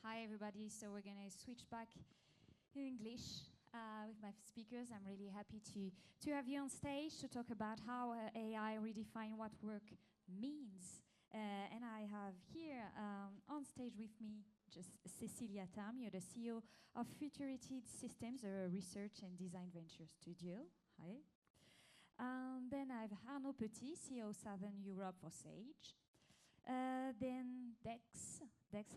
Hi everybody. So we're gonna switch back in English with my speakers. I'm really happy to have you on stage to talk about how AI redefine what work means. And I have here on stage with me just Cecilia Tham. You're the CEO of Futurity Systems, a research and design venture studio. Hi. Then I have Arnaud Petit, CEO Southern Europe for Sage. Then Dex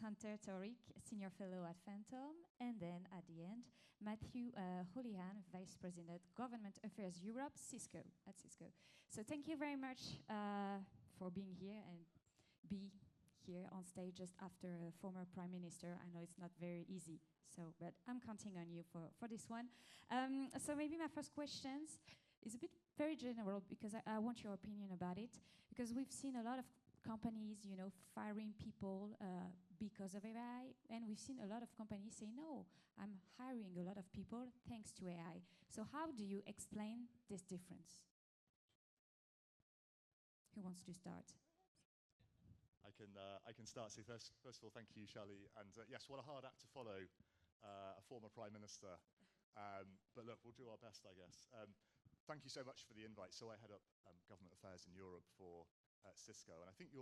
Hunter-Torricke, Senior Fellow at Fathom. And then at the end, Matthew Houlihan, Vice President, Government Affairs Europe, Cisco, at Cisco. So thank you very much for being here and be here on stage just after a former Prime Minister. I know it's not very easy, so but I'm counting on you for this one. So maybe my first questions is a bit very general because I want your opinion about it, because we've seen a lot of companies, you know, firing people because of AI, and we've seen a lot of companies say, no, I'm hiring a lot of people thanks to AI. So how do you explain this difference? Who wants to start? I can start. So first of all, thank you, Shally. And yes, what a hard act to follow, a former Prime Minister. But look, we'll do our best, I guess. Thank you so much for the invite. So I head up government affairs in Europe for Cisco, and I think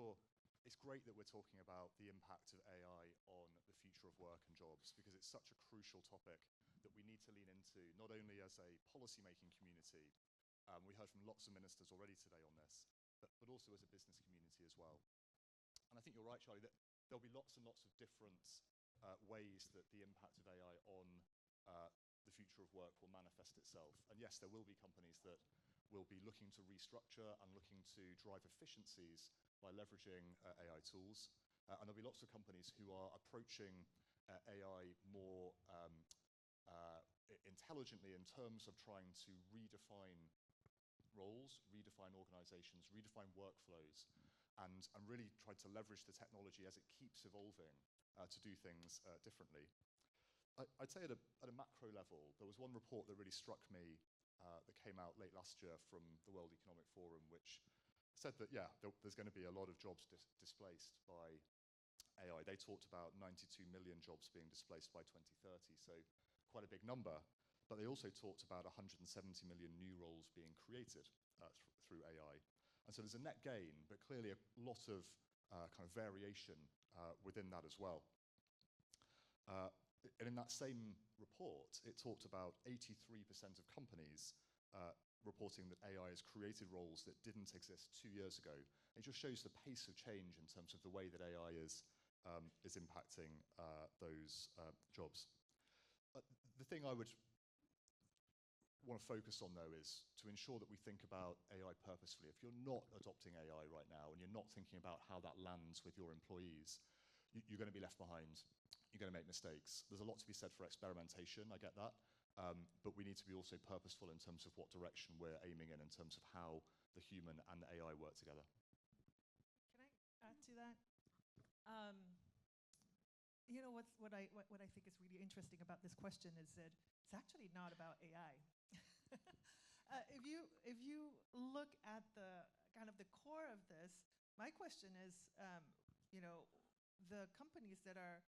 it's great that we're talking about the impact of AI on the future of work and jobs, because it's such a crucial topic that we need to lean into, not only as a policy-making community, we heard from lots of ministers already today on this, but also as a business community as well. And I think you're right, Charlie, that there'll be lots and lots of different ways that the impact of AI on the future of work will manifest itself. And yes, there will be companies that will be looking to restructure and looking to drive efficiencies by leveraging AI tools. And there'll be lots of companies who are approaching AI more intelligently in terms of trying to redefine roles, redefine organizations, redefine workflows, and really try to leverage the technology as it keeps evolving to do things differently. I'd say at a macro level, there was one report that really struck me that came out late last year from the World Economic Forum, which said that, yeah, there's going to be a lot of jobs displaced by AI. They talked about 92 million jobs being displaced by 2030, so quite a big number. But they also talked about 170 million new roles being created through AI. And so there's a net gain, but clearly a lot of kind of variation within that as well. And in that same report, it talked about 83% of companies reporting that AI has created roles that didn't exist 2 years ago. It just shows the pace of change in terms of the way that AI is impacting those jobs. The thing I would want to focus on, though, is to ensure that we think about AI purposefully. If you're not adopting AI right now and you're not thinking about how that lands with your employees, you're going to be left behind. You're going to make mistakes. There's a lot to be said for experimentation, I get that, but we need to be also purposeful in terms of what direction we're aiming in terms of how the human and the AI work together. Can I add to that? You know, what I think is really interesting about this question is that it's actually not about AI. If you look at the kind of the core of this, my question is, you know, the companies that are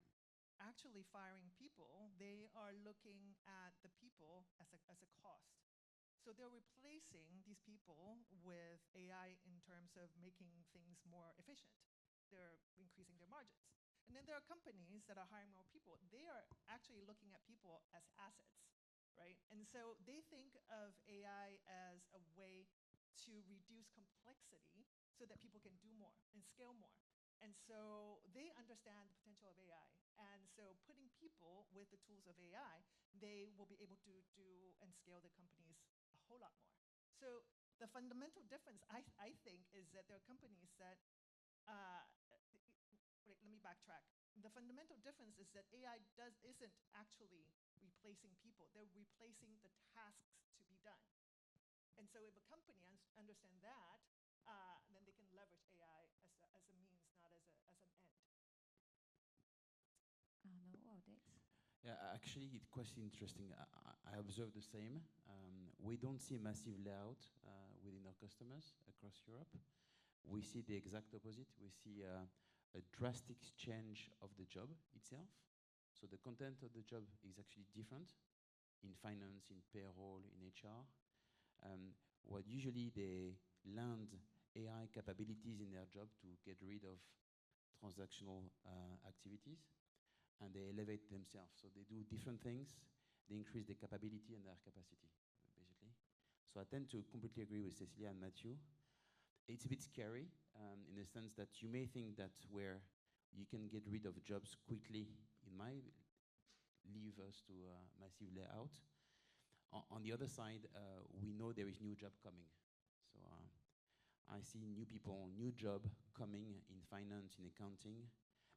actually firing people, they are looking at the people as a cost. So they're replacing these people with AI in terms of making things more efficient. They're increasing their margins. And then there are companies that are hiring more people. They are actually looking at people as assets, right? And so they think of AI as a way to reduce complexity so that people can do more and scale more. And so they understand the potential of AI. And so putting people with the tools of AI, they will be able to do and scale the companies a whole lot more. So the fundamental difference, I think, is that there are companies that, wait, let me backtrack. The fundamental difference is that AI isn't actually replacing people. They're replacing the tasks to be done. And so if a company understands that, then they can leverage AI as a means, not as an end. Arnaud or Dex? Yeah, actually, it's quite interesting. I observe the same. We don't see a massive layout within our customers across Europe. We see the exact opposite. We see a drastic change of the job itself. So the content of the job is actually different in finance, in payroll, in HR. What usually they land AI capabilities in their job to get rid of transactional activities, and they elevate themselves. So they do different things, they increase their capability and their capacity, basically. So I tend to completely agree with Cecilia and Matthew. It's a bit scary in the sense that you may think that where you can get rid of jobs quickly, it might leave us to a massive layout. On the other side, we know there is new job coming. So I see new people, new job coming in finance, in accounting.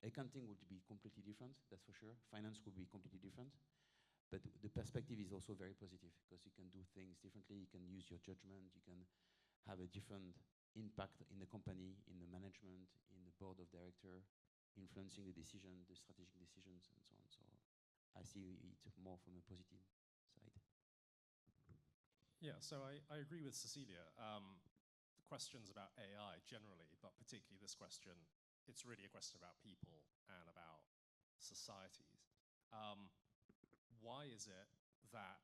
Accounting would be completely different, that's for sure. Finance would be completely different. But the perspective is also very positive because you can do things differently, you can use your judgment, you can have a different impact in the company, in the management, in the board of director, influencing the decision, the strategic decisions, and so on. So I see it more from a positive side. Yeah, so I agree with Cecilia. The questions about AI generally, but particularly this question, it's really a question about people and about societies. Why is it that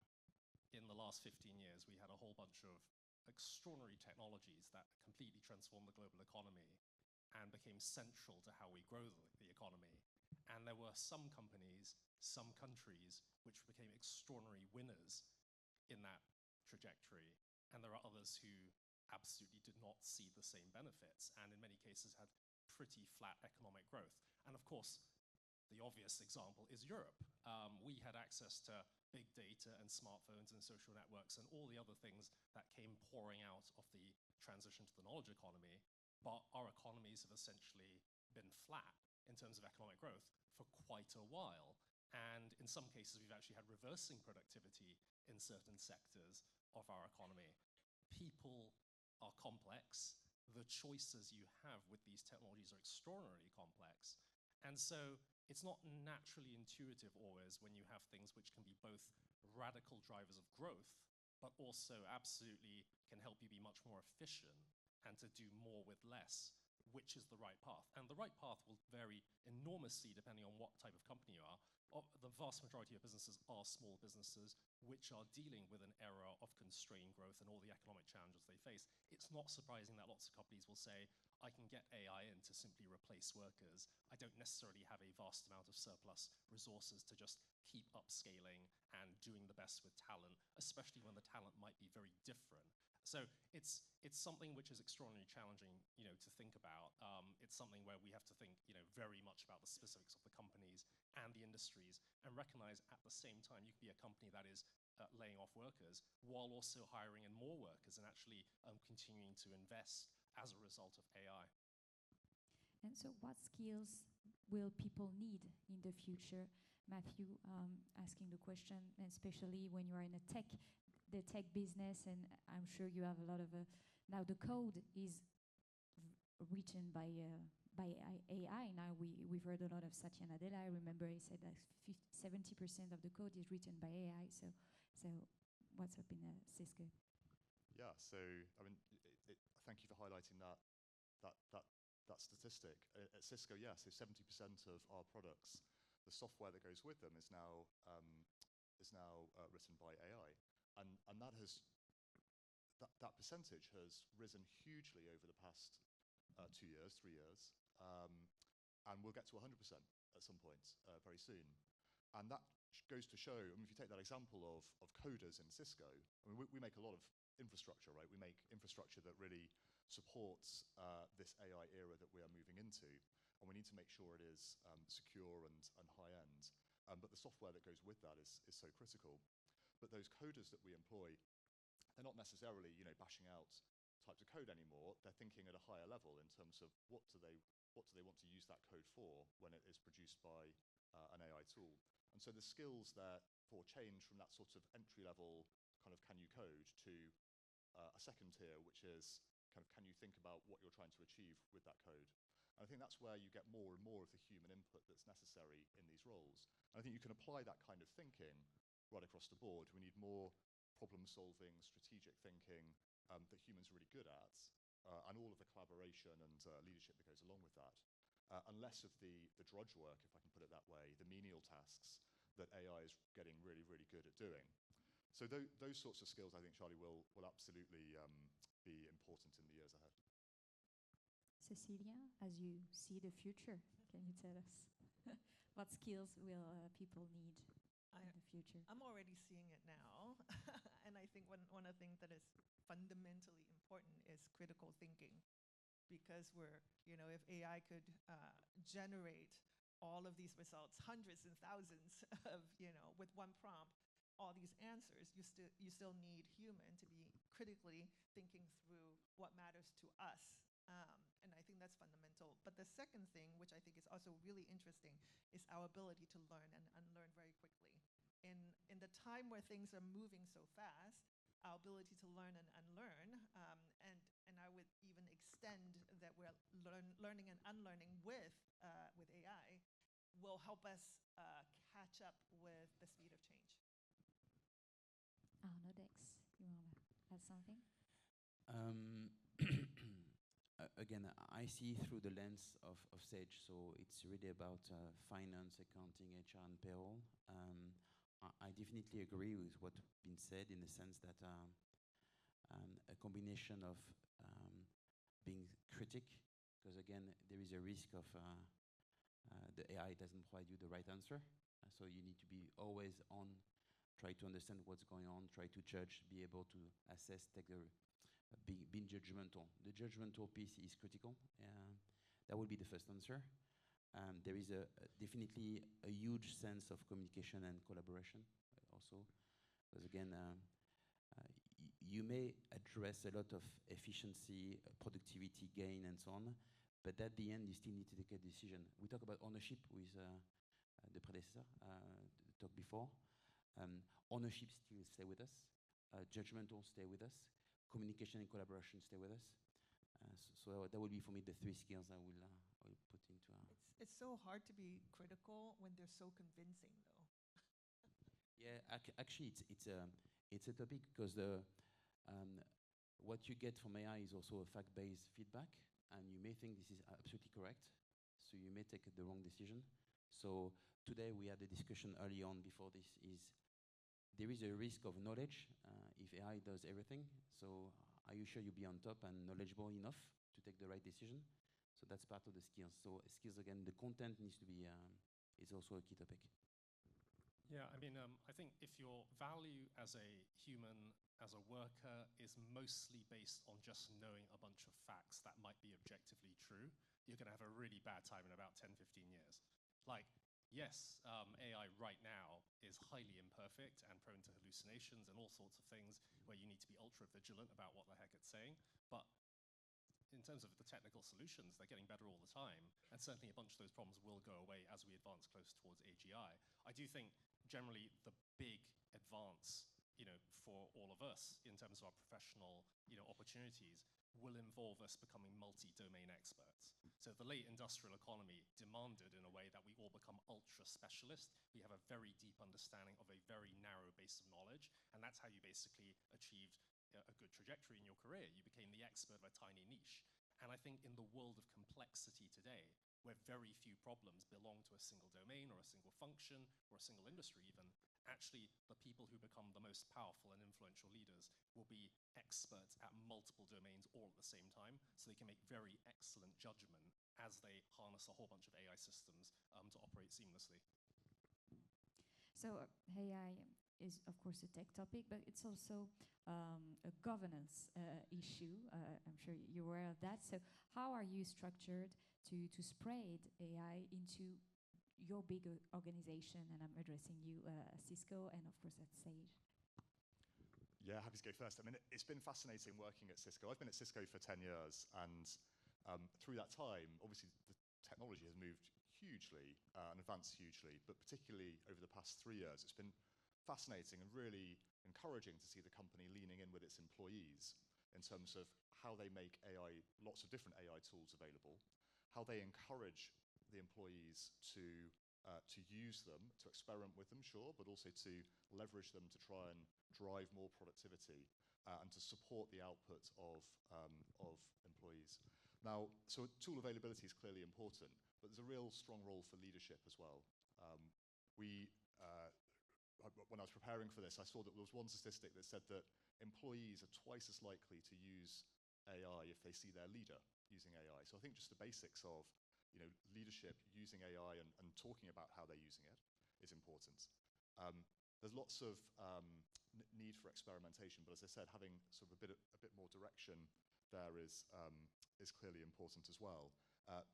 in the last 15 years we had a whole bunch of extraordinary technologies that completely transformed the global economy and became central to how we grow the economy? And there were some companies, some countries, which became extraordinary winners in that trajectory. And there are others who absolutely did not see the same benefits and in many cases had pretty flat economic growth. And of course, the obvious example is Europe. We had access to big data and smartphones and social networks and all the other things that came pouring out of the transition to the knowledge economy, but our economies have essentially been flat in terms of economic growth for quite a while. And in some cases, we've actually had reversing productivity in certain sectors of our economy. People are complex. The choices you have with these technologies are extraordinarily complex. And so it's not naturally intuitive always when you have things which can be both radical drivers of growth, but also absolutely can help you be much more efficient and to do more with less, which is the right path. And the right path will vary enormously depending on what type of company you are. The vast majority of businesses are small businesses which are dealing with an era of constrained growth and all the economic challenges they face. It's not surprising that lots of companies will say, I can get AI in to simply replace workers. I don't necessarily have a vast amount of surplus resources to just keep upscaling and doing the best with talent, especially when the talent might be very different. So it's something which is extraordinarily challenging, to think about. It's something where we have to think, very much about the specifics of the companies and the industries, and recognize at the same time you can be a company that is laying off workers while also hiring in more workers and actually continuing to invest as a result of AI. And so what skills will people need in the future? Matthew, asking the question, and especially when you are in the tech business, and I'm sure you have a lot of, now the code is written by AI. Now we've heard a lot of Satya Nadella. I remember he said that 70% of the code is written by AI. So what's up in Cisco? Yeah, so I mean, thank you for highlighting that statistic. At Cisco, yeah, so 70% of our products, the software that goes with them is now written by AI, and that percentage has risen hugely over the past 2 years, 3 years, and we'll get to 100% at some point very soon. And that goes to show, I mean, if you take that example of coders in Cisco, I mean, we make a lot of infrastructure, right? We make infrastructure that really supports this AI era that we are moving into, and we need to make sure it is secure and high-end. But the software that goes with that is so critical. But those coders that we employ, they're not necessarily, bashing out types of code anymore. They're thinking at a higher level in terms of what do they want to use that code for when it is produced by an AI tool. And so the skills therefore change from that sort of entry-level kind of can you code to a second tier, which is kind of can you think about what you're trying to achieve with that code. And I think that's where you get more and more of the human input that's necessary in these roles. And I think you can apply that kind of thinking right across the board. We need more problem-solving, strategic thinking that humans are really good at, and all of the collaboration and leadership that goes along with that. and less of the drudge work, if I can put it that way, the menial tasks that AI is getting really, really good at doing. So those sorts of skills, I think, Charlie, will absolutely be important in the years ahead. Cecilia, as you see the future, can you tell us what skills will people need in the future? I'm already seeing it now. And I think one of the things that is fundamentally important is critical thinking. Because if AI could generate all of these results, hundreds and thousands of, with one prompt, all these answers, you still need human to be critically thinking through what matters to us. And I think that's fundamental. But the second thing, which I think is also really interesting, is our ability to learn and unlearn very quickly. In the time where things are moving so fast, our ability to learn and unlearn, and I would even extend that we're learning and unlearning with AI, will help us catch up with the speed of change. Arnaud, you want to add something? Again, I see through the lens of Sage, so it's really about finance, accounting, HR, and payroll. I definitely agree with what's been said in the sense that a combination of being critic, because again, there is a risk of the AI doesn't provide you the right answer. So you need to be always on, try to understand what's going on, try to judge, be able to assess, being judgmental. The judgmental piece is critical. That would be the first answer. There is definitely a huge sense of communication and collaboration also, because again, you may address a lot of efficiency, productivity gain, and so on, but at the end, you still need to take a decision. We talk about ownership with the predecessor, the talk before. Ownership still stay with us. Judgmental stay with us. Communication and collaboration stay with us. So that would be for me the three skills I will put into. It's so hard to be critical when they're so convincing, though. Yeah, actually, it's a topic because what you get from AI is also a fact-based feedback, and you may think this is absolutely correct, so you may take the wrong decision. So today we had a discussion early on before this is there is a risk of knowledge if AI does everything. So are you sure you'll be on top and knowledgeable enough to take the right decision? So that's part of the skills. So skills, again, the content needs to be, is also a key topic. Yeah, I mean, I think if your value as a human, as a worker, is mostly based on just knowing a bunch of facts that might be objectively true, you're going to have a really bad time in about 10, 15 years. Like, yes, AI right now is highly imperfect and prone to hallucinations and all sorts of things where you need to be ultra vigilant about what the heck it's saying. But in terms of the technical solutions, they're getting better all the time. And certainly a bunch of those problems will go away as we advance closer towards AGI. I do think generally the big advance, for all of us in terms of our professional, opportunities will involve us becoming multi-domain experts. So the late industrial economy demanded in a way that we all become ultra specialist. We have a very deep understanding of a very narrow base of knowledge, and that's how you basically achieved a good trajectory in your career. You became the expert of a tiny niche. And I think in the world of complexity today, where very few problems belong to a single domain or a single function or a single industry even, actually the people who become the most powerful and influential leaders will be experts at multiple domains all at the same time, so they can make very excellent judgment as they harness a whole bunch of AI systems to operate seamlessly. So AI is, of course, a tech topic, but it's also a governance issue. I'm sure you're aware of that. So how are you structured to spread AI into your big organization? And I'm addressing you, Cisco, and of course at Sage. Yeah, happy to go first. I mean, it's been fascinating working at Cisco. I've been at Cisco for 10 years, and through that time, obviously the technology has moved hugely and advanced hugely, but particularly over the past 3 years, it's been fascinating and really encouraging to see the company leaning in with its employees in terms of how they make AI, lots of different AI tools available, how they encourage the employees to use them, to experiment with them, sure, but also to leverage them to try and drive more productivity and to support the output of employees. Now, so tool availability is clearly important, but there's a real strong role for leadership as well. When I was preparing for this, I saw that there was one statistic that said that employees are twice as likely to use AI if they see their leader using AI. So I think just the basics of leadership using AI and talking about how they're using it is important. There's lots of need for experimentation, but as I said, having sort of a bit more direction there is clearly important as well,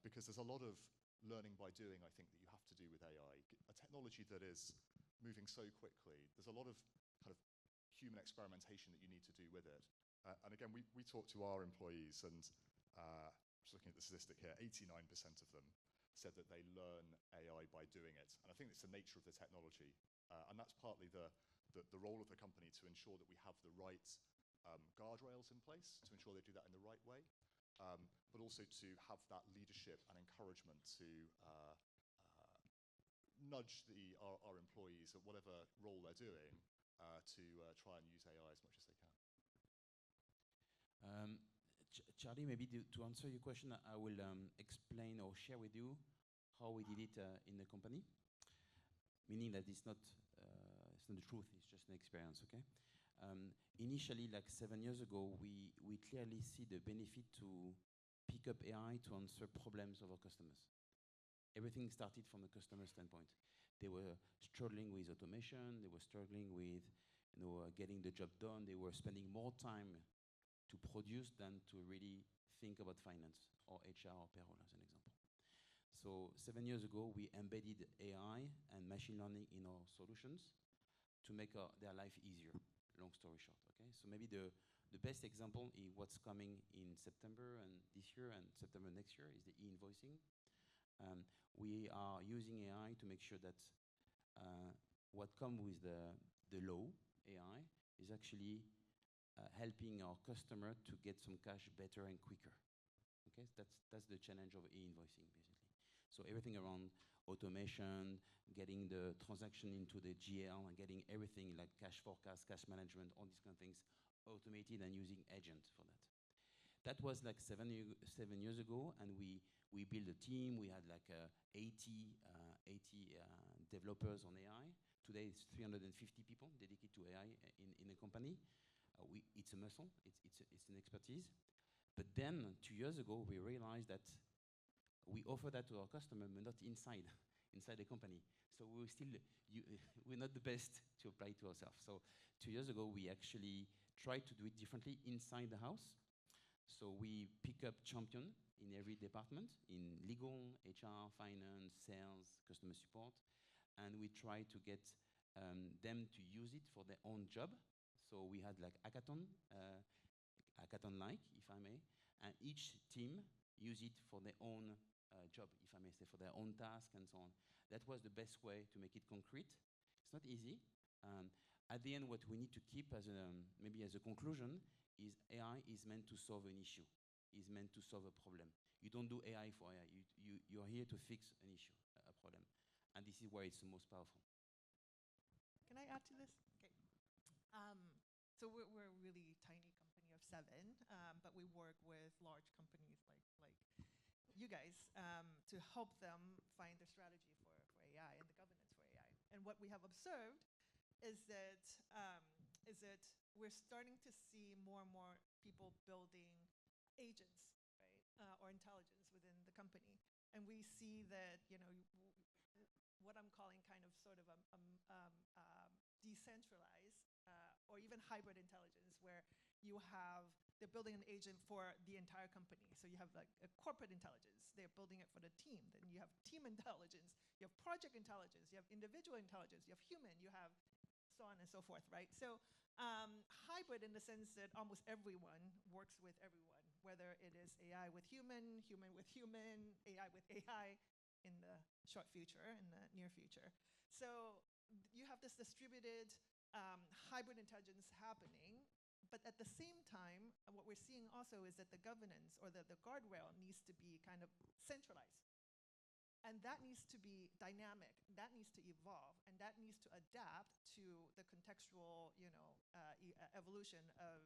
because there's a lot of learning by doing, I think, that you have to do with AI. A technology that is moving so quickly, there's a lot of kind of human experimentation that you need to do with it. And again, we talk to our employees, and just looking at the statistic here, 89% of them said that they learn AI by doing it. And I think it's the nature of the technology. And that's partly the role of the company to ensure that we have the right guardrails in place, to ensure they do that in the right way, but also to have that leadership and encouragement to nudge our employees at whatever role they're doing to try and use AI as much as they can. Charlie, maybe to answer your question, I will explain or share with you how we did it in the company, meaning that it's not the truth, it's just an experience, okay? Initially, like 7 years ago, we clearly see the benefit to pick up AI to answer problems of our customers. Everything started from the customer standpoint. They were struggling with automation, they were struggling with getting the job done, they were spending more time to produce than to really think about finance or HR or payroll, as an example. So 7 years ago, we embedded AI and machine learning in our solutions to make their life easier, long story short, okay? So maybe the best example is what's coming in September and this year and September next year is the e-invoicing. We are using AI to make sure that what comes with the law, AI, is actually helping our customer to get some cash better and quicker. Okay, that's the challenge of e-invoicing, basically. So everything around automation, getting the transaction into the GL, and getting everything like cash forecast, cash management, all these kind of things automated and using agent for that. That was like 7 years ago, and we built a team. We had like 80 developers on AI. Today it's 350 people dedicated to AI in the company. It's a muscle, it's an expertise. But then 2 years ago, we realized that we offer that to our customer, but not inside the company. So we're not the best to apply to ourselves. So 2 years ago, we actually tried to do it differently inside the house. So we pick up champion in every department, in legal, HR, finance, sales, customer support, and we try to get them to use it for their own job. So we had like hackathon-like, if I may, and each team use it for their own job, if I may say, for their own task and so on. That was the best way to make it concrete. It's not easy. At the end, what we need to keep maybe as a conclusion is AI is meant to solve an issue, is meant to solve a problem. You don't do AI for AI. You're here to fix an issue, a problem. And this is where it's the most powerful. Can I add to this? Okay. So we're a really tiny company of 7, but we work with large companies like you guys to help them find the strategy for AI and the governance for AI. And what we have observed is that we're starting to see more and more people building agents, right, or intelligence within the company. And we see that, what I'm calling kind of sort of a decentralized or even hybrid intelligence, where they're building an agent for the entire company. So you have like a corporate intelligence, they're building it for the team. Then you have team intelligence, you have project intelligence, you have individual intelligence, you have human, you have so on and so forth, right? So hybrid in the sense that almost everyone works with everyone, whether it is AI with human, human with human, AI with AI in the short future, in the near future. So you have this distributed hybrid intelligence happening, but at the same time, what we're seeing also is that the governance or the guardrail needs to be kind of centralized. And that needs to be dynamic, that needs to evolve, and that needs to adapt to the contextual, evolution of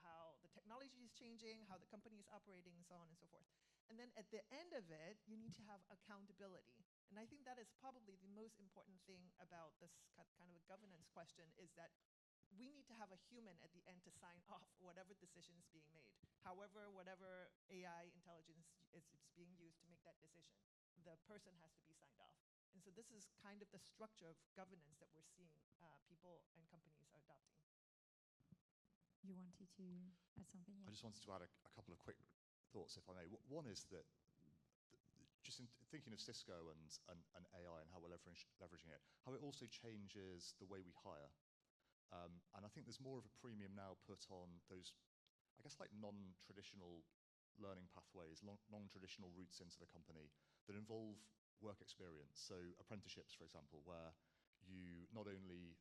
how the technology is changing, how the company is operating, and so on and so forth. And then at the end of it, you need to have accountability. And I think that is probably the most important thing about this kind of a governance question, is that we need to have a human at the end to sign off whatever decision is being made. However, whatever AI intelligence is being used to make that decision, the person has to be signed off. And so this is kind of the structure of governance that we're seeing people and companies are adopting. You wanted to add something? I just wanted to add a couple of quick thoughts, if I may. One is that just in thinking of Cisco and AI and how we're leveraging it, how it also changes the way we hire. And I think there's more of a premium now put on those, I guess, like non-traditional learning pathways, non-traditional routes into the company that involve work experience. So apprenticeships, for example, where you not only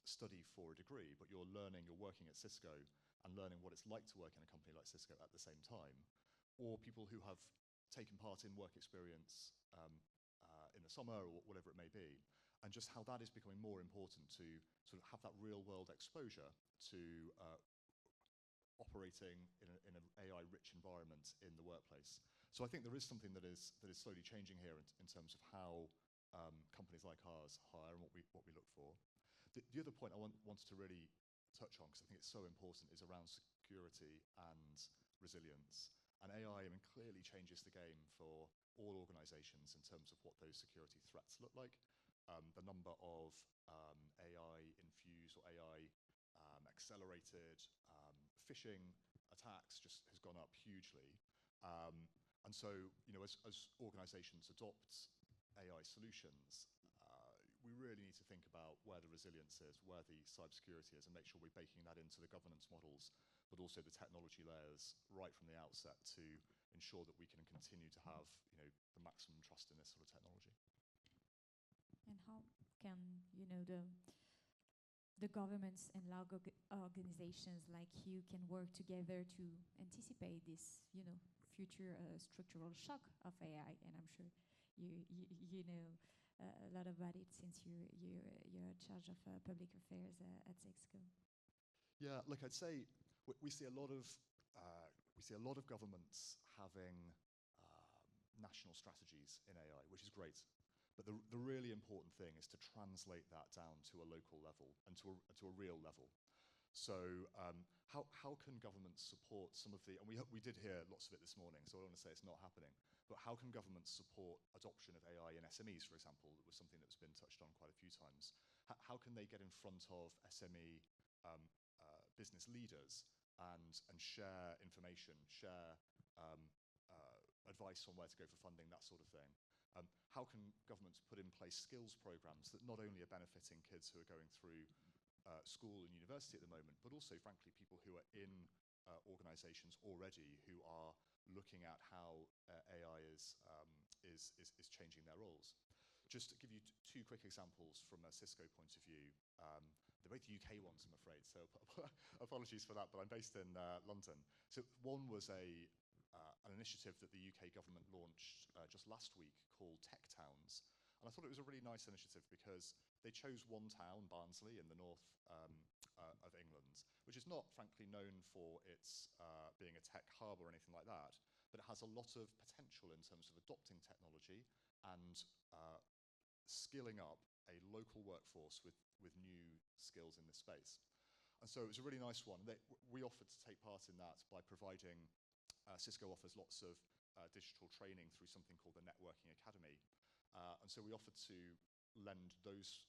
study for a degree, but you're working at Cisco and learning what it's like to work in a company like Cisco at the same time. Or people who have taken part in work experience in the summer or whatever it may be, and just how that is becoming more important to sort of have that real-world exposure to operating in an AI-rich environment in the workplace. So I think there is something that is slowly changing here in terms of how companies like ours hire and what we look for. The other point I wanted to really touch on, because I think it's so important, is around security and resilience. And AI clearly changes the game for all organizations in terms of what those security threats look like. The number of AI-infused or AI-accelerated phishing attacks just has gone up hugely. And so, as organizations adopt AI solutions, we really need to think about where the resilience is, where the cybersecurity is, and make sure we're baking that into the governance models, but also the technology layers right from the outset to ensure that we can continue to have, the maximum trust in this sort of technology. And how can, the governments and large organizations like you can work together to anticipate this, future structural shock of AI? And I'm sure you know a lot about it since you're in charge of public affairs at Cisco. Yeah, look, I'd say we see a lot of governments having national strategies in AI, which is great. But the really important thing is to translate that down to a local level and to a real level. So how can governments support some of the, and we did hear lots of it this morning, so I don't want to say it's not happening, but how can governments support adoption of AI in SMEs, for example? That was something that's been touched on quite a few times. How can they get in front of SME business leaders and share information, share advice on where to go for funding, that sort of thing? How can governments put in place skills programs that not only are benefiting kids who are going through school and university at the moment, but also, frankly, people who are in organizations already who are looking at how AI is changing their roles. Just to give you two quick examples from a Cisco point of view. They're both UK ones, I'm afraid, so apologies for that, but I'm based in London. So one was an initiative that the UK government launched just last week called Tech Towns. And I thought it was a really nice initiative because they chose one town, Barnsley, in the north of England, which is not, frankly, known for its being a tech hub or anything like that, but it has a lot of potential in terms of adopting technology and skilling up a local workforce with new skills in this space. And so it was a really nice one. We offered to take part in that by providing, Cisco offers lots of digital training through something called the Networking Academy. And so we offered to lend those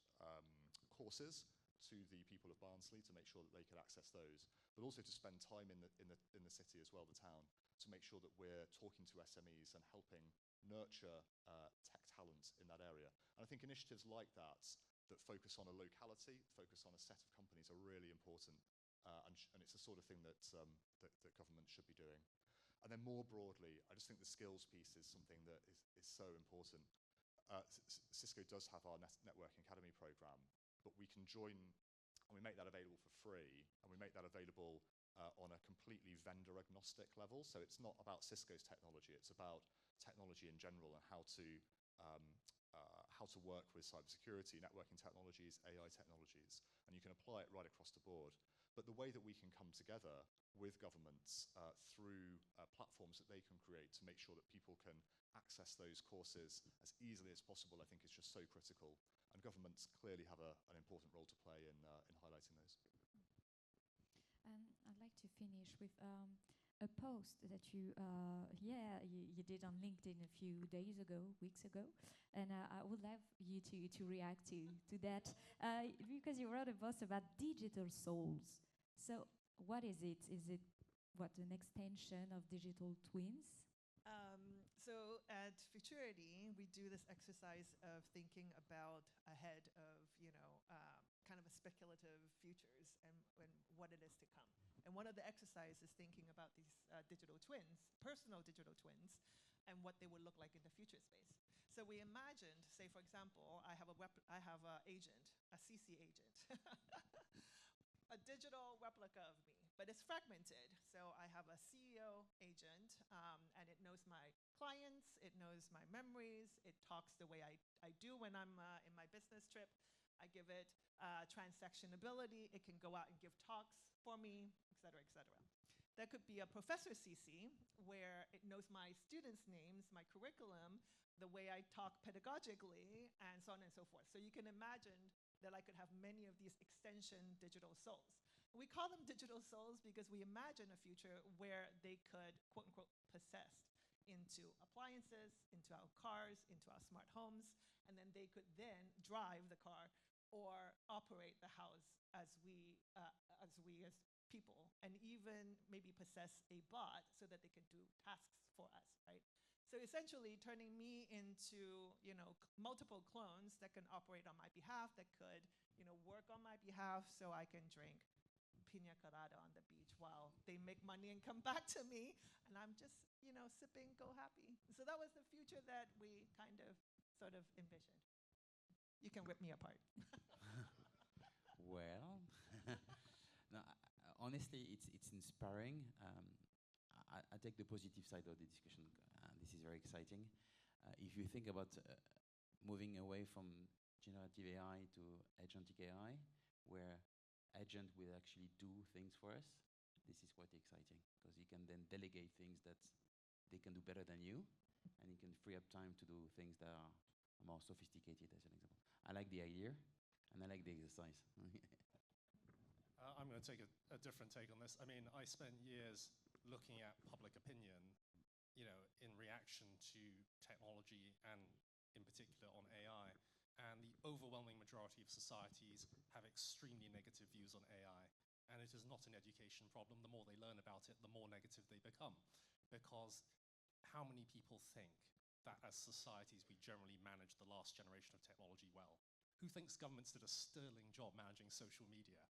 courses to the people of Barnsley to make sure that they could access those, but also to spend time in the city as well, the town, to make sure that we're talking to SMEs and helping nurture tech talent in that area. And I think initiatives like that focus on a locality, focus on a set of companies, are really important, and it's the sort of thing that government should be doing. And then more broadly, I just think the skills piece is something that is so important. Cisco does have our Networking Academy program, but we can join, and we make that available for free, and we make that available on a completely vendor agnostic level. So it's not about Cisco's technology, it's about technology in general and how to work with cybersecurity, networking technologies, AI technologies, and you can apply it right across the board. But the way that we can come together with governments through platforms that they can create to make sure that people can access those courses as easily as possible, I think is just so critical. And governments clearly have an important role to play in highlighting those. I'd like to finish with a post that you did on LinkedIn a few days ago, weeks ago, and I would love you to react to that because you wrote a post about digital souls. So what is it? Is it an extension of digital twins? So at Futurity, we do this exercise of thinking about ahead of, kind of a speculative futures and what it is to come. And one of the exercises is thinking about these digital twins, personal digital twins, and what they would look like in the future space. So we imagined, say for example, I have a agent, a CC agent, a digital replica of me, but it's fragmented. So I have a CEO agent, and it knows my clients, it knows my memories, it talks the way I do when I'm in my business trip. I give it transactionability, it can go out and give talks for me, et cetera, et cetera. That could be a professor CC, where it knows my students' names, my curriculum, the way I talk pedagogically, and so on and so forth. So you can imagine that I could have many of these extension digital souls. We call them digital souls because we imagine a future where they could, quote unquote, possess into appliances, into our cars, into our smart homes, and then they could then drive the car or operate the house as people, and even maybe possess a bot so that they can do tasks for us, right? So essentially turning me into, multiple clones that can operate on my behalf, that could, work on my behalf so I can drink pina colada on the beach while they make money and come back to me, and I'm just, sipping Go Happy. So that was the future that we kind of sort of envisioned. You can rip me apart. Well, no, honestly, it's inspiring. I take the positive side of the discussion. This is very exciting. If you think about moving away from generative AI to agentic AI, where agent will actually do things for us, this is quite exciting because you can then delegate things that they can do better than you, and you can free up time to do things that are more sophisticated, as an example. I like the idea, and I like the exercise. I'm going to take a different take on this. I mean, I spent years looking at public opinion, in reaction to technology and in particular on AI. And the overwhelming majority of societies have extremely negative views on AI. And it is not an education problem. The more they learn about it, the more negative they become. Because how many people think that as societies we generally manage the last generation of technology well? Who thinks governments did a sterling job managing social media?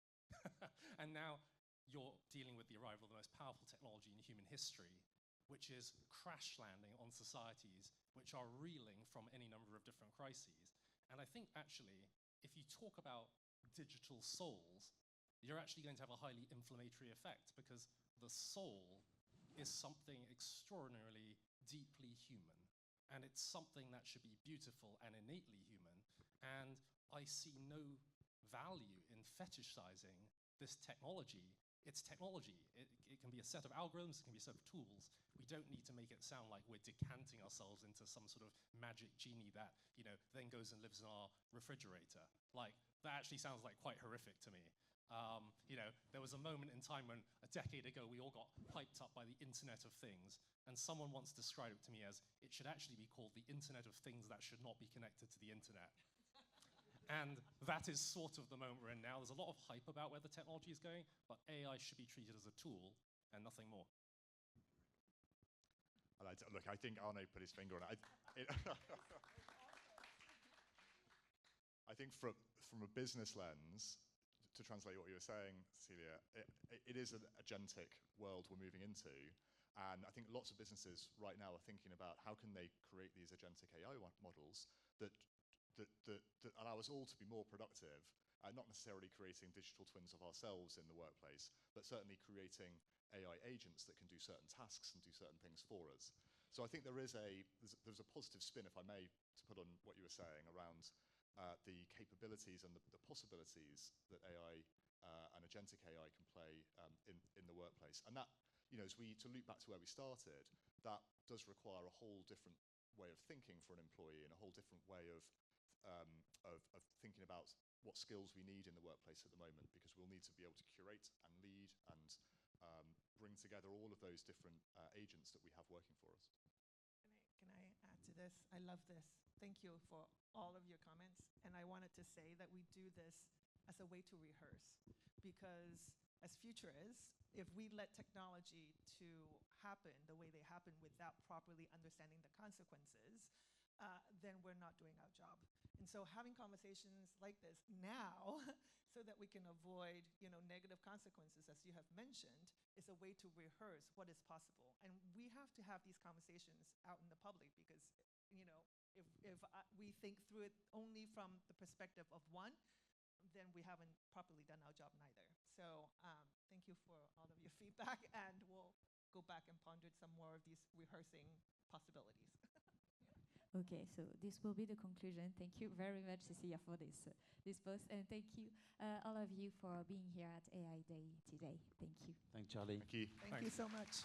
And now you're dealing with the arrival of the most powerful technology in human history, which is crash landing on societies which are reeling from any number of different crises. And I think actually, if you talk about digital souls, you're actually going to have a highly inflammatory effect, because the soul is something extraordinarily deeply human. And it's something that should be beautiful and innately human. And I see no value in fetishizing this technology. It's technology. It can be a set of algorithms, it can be a set of tools. We don't need to make it sound like we're decanting ourselves into some sort of magic genie that, then goes and lives in our refrigerator. Like, that actually sounds like quite horrific to me. There was a moment in time when, a decade ago, we all got hyped up by the Internet of Things, and someone once described it to me as, it should actually be called the Internet of Things that should not be connected to the Internet. And that is sort of the moment we're in now. There's a lot of hype about where the technology is going, but AI should be treated as a tool and nothing more. Look, I think Arnaud put his finger on it. I think from a business lens, to translate what you were saying, Cecilia, it is an agentic world we're moving into. And I think lots of businesses right now are thinking about how can they create these agentic AI models that allow us all to be more productive, not necessarily creating digital twins of ourselves in the workplace, but certainly creating AI agents that can do certain tasks and do certain things for us. So I think there's a positive spin, if I may, to put on what you were saying around the capabilities and the possibilities that AI and agentic AI can play in the workplace. And that, to loop back to where we started, that does require a whole different way of thinking for an employee and a whole different way of thinking about what skills we need in the workplace at the moment, because we'll need to be able to curate and lead and bring together all of those different agents that we have working for us. Can I add to this? I love this. Thank you for all of your comments. And I wanted to say that we do this as a way to rehearse, because as futurists, if we let technology to happen the way they happen without properly understanding the consequences, then we're not doing our job. And so having conversations like this now so that we can avoid, negative consequences, as you have mentioned, is a way to rehearse what is possible. And we have to have these conversations out in the public, because, if we think through it only from the perspective of one, then we haven't properly done our job neither. So thank you for all of your feedback, and we'll go back and ponder some more of these rehearsing possibilities. Okay, so this will be the conclusion. Thank you very much, Cecilia, for this post, and thank you all of you for being here at AI Day today. Thank you. Thanks, Charlie. Thank you. Thank you so much.